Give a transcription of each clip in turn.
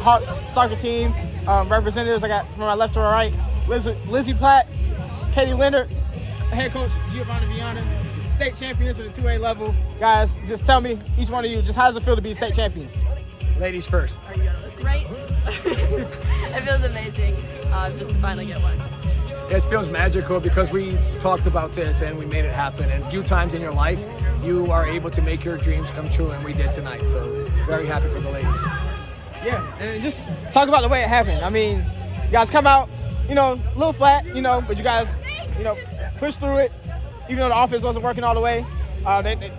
Hawks soccer team. Representatives I got from my left to my right, Lizzie Platt, Katie Leonard, head coach Giovanna Viana, state champions at the 2A level. Guys, just tell me, each one of you, just how does it feel to be state champions? Ladies first. Great. It feels amazing just to finally get one. It feels magical because we talked about this and we made it happen. And a few times in your life, you are able to make your dreams come true, and we did tonight. So very happy for the ladies. Yeah, and just talk about the way it happened. I mean, you guys come out, a little flat, but you guys, pushed through it, even though the offense wasn't working all the way.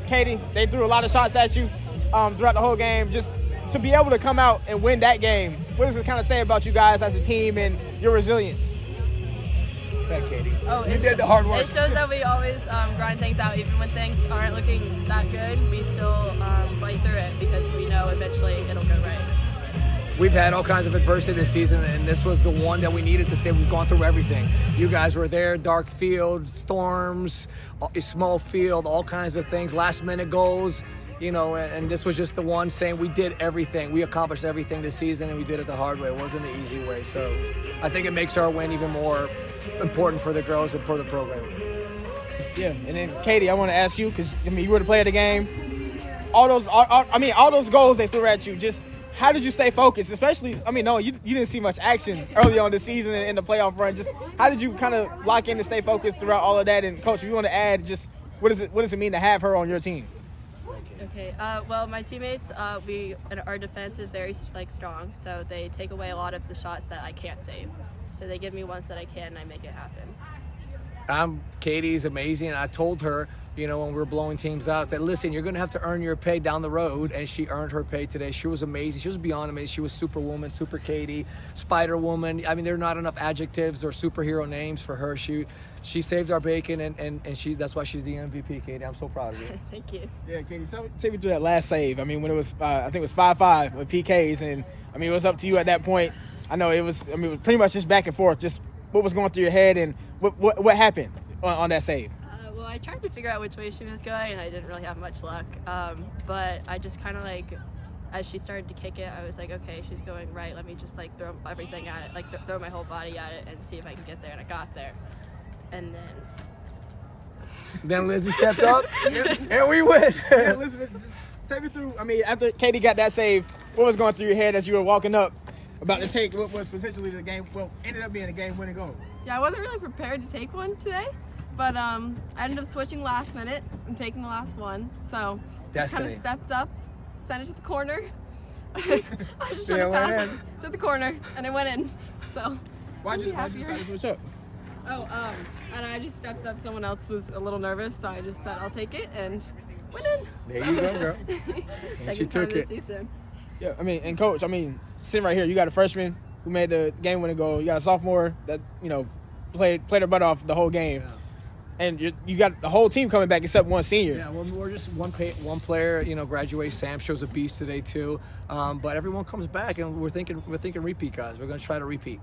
Katie, they threw a lot of shots at you throughout the whole game. Just to be able to come out and win that game, what does it kind of say about you guys as a team and your resilience? Thank Katie. Oh, you did the hard work. It shows that we always grind things out, even when things aren't looking that good. We still fight through it because we know eventually it'll go right. We've had all kinds of adversity this season, and this was the one that we needed to say we've gone through everything. You guys were there, dark field, storms, a small field, all kinds of things, last-minute goals, and this was just the one saying we did everything. We accomplished everything this season, and we did it the hard way. It wasn't the easy way. So I think it makes our win even more important for the girls and for the program. Yeah, and then Katie, I want to ask you, because you were the player of the game. All those goals they threw at you, just how did you stay focused? Especially, you didn't see much action early on this season and in the playoff run. Just how did you kind of lock in and stay focused throughout all of that? And Coach, if you want to add, just what does it mean to have her on your team? Okay. Well, my teammates, our defense is very strong, so they take away a lot of the shots that I can't save. So they give me ones that I can, and I make it happen. Katie's amazing. I told her, when we were blowing teams out, that listen, you're going to have to earn your pay down the road, and she earned her pay today. She was amazing. She was beyond amazing. She was Superwoman, Super Katie, Spider Woman. There are not enough adjectives or superhero names for her. She saved our bacon, and that's why she's the MVP, Katie. I'm so proud of you. Thank you. Yeah, Katie, take me through that last save. When it was, I think it was 5-5 with PKs, and it was up to you at that point. I know it was pretty much just back and forth. Just what was going through your head, and what happened on that save? Well, I tried to figure out which way she was going, and I didn't really have much luck. But I just kind of as she started to kick it, I was like, okay, she's going right. Let me just throw everything at it, throw my whole body at it and see if I can get there. And I got there. And then Lizzie stepped up, and we win. Yeah, Elizabeth, just take me through. After Katie got that save, what was going through your head as you were walking up, about to take what was potentially the game? Well, ended up being a game-winning goal. Yeah, I wasn't really prepared to take one today, but I ended up switching last minute and taking the last one. So just kind of stepped up, sent it to the corner. I was just trying to pass it to the corner, and it went in. So why'd you decide to switch up? And I just stepped up. Someone else was a little nervous, so I just said I'll take it and went in. There you go, girl. Second time this season. Yeah, and Coach, sitting right here, you got a freshman who made the game-winning goal. You got a sophomore that played her butt off the whole game. Yeah. And you got the whole team coming back except one senior. Yeah, well, we're just one player. Graduates. Sam shows a beast today too. But everyone comes back, and we're thinking repeat, guys. We're going to try to repeat.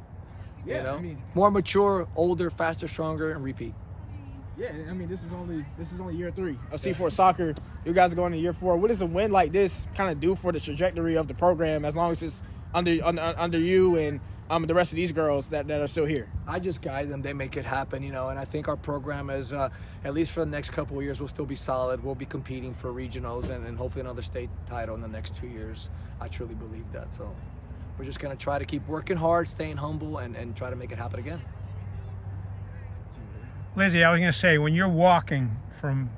Yeah, more mature, older, faster, stronger, and repeat. Yeah, this is only year 3 of Seaforth Soccer. You guys are going to year 4. What does a win like this kind of do for the trajectory of the program, as long as it's under you and the rest of these girls that are still here? I just guide them. They make it happen, and I think our program is, at least for the next couple of years, will still be solid. We'll be competing for regionals and hopefully another state title in the next 2 years. I truly believe that. So we're just going to try to keep working hard, staying humble, and try to make it happen again. Lizzie, I was going to say, when you're walking from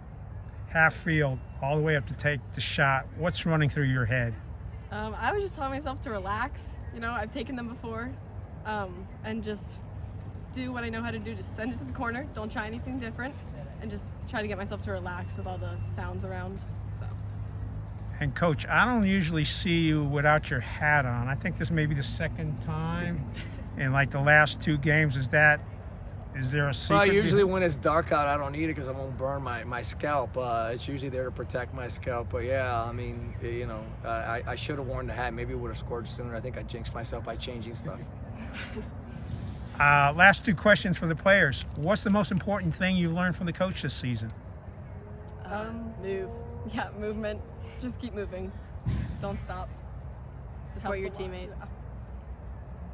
half field all the way up to take the shot, what's running through your head? I was just telling myself to relax. I've taken them before, and just do what I know how to do. Just send it to the corner. Don't try anything different, and just try to get myself to relax with all the sounds around. So. And Coach, I don't usually see you without your hat on. I think this may be the second time in the last 2 games. Is there a secret? Well, usually when it's dark out, I don't need it because I won't burn my scalp. It's usually there to protect my scalp. But yeah, I should have worn the hat. Maybe it would have scored sooner. I think I jinxed myself by changing stuff. Last 2 questions for the players. What's the most important thing you've learned from the coach this season? Move. Yeah, movement. Just keep moving. Don't stop. Support your teammates.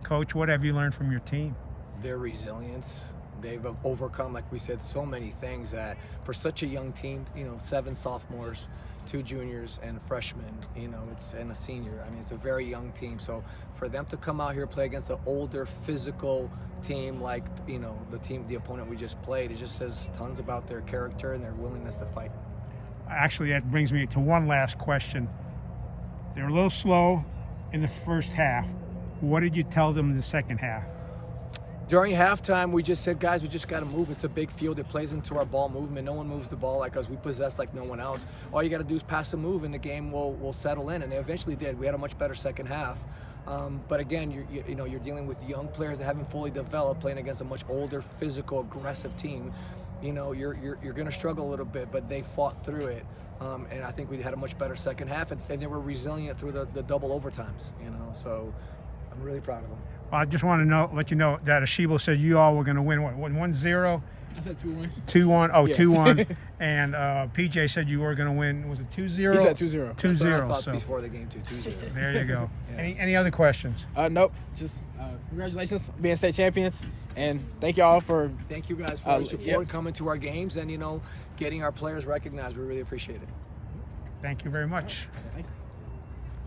Coach, what have you learned from your team? Their resilience. They've overcome, like we said, so many things that for such a young team, 7 sophomores, 2 juniors and freshmen, and a senior. I mean, it's a very young team. So for them to come out here play against an older, physical team like, the opponent we just played, it just says tons about their character and their willingness to fight. Actually, that brings me to one last question. They were a little slow in the first half. What did you tell them in the second half? During halftime, we just said, guys, we just got to move. It's a big field. It plays into our ball movement. No one moves the ball like us. We possess like no one else. All you got to do is pass a move, and the game will settle in. And they eventually did. We had a much better second half. But again, you're dealing with young players that haven't fully developed, playing against a much older, physical, aggressive team. You're going to struggle a little bit, but they fought through it. And I think we had a much better second half, and they were resilient through the double overtimes. So I'm really proud of them. I just want to let you know that Ashibo said you all were going to win, what, 1-0? I said 2-1. 2-1. Oh, Yeah. 2-1. And PJ said you were going to win, was it 2-0? He said 2-0. 2-0. So Before the game, 2-0. there you go. Yeah. Any other questions? Nope. Just congratulations being state champions, and thank y'all for. Thank you guys for your support, coming to our games, and getting our players recognized. We really appreciate it. Thank you very much. Thank you.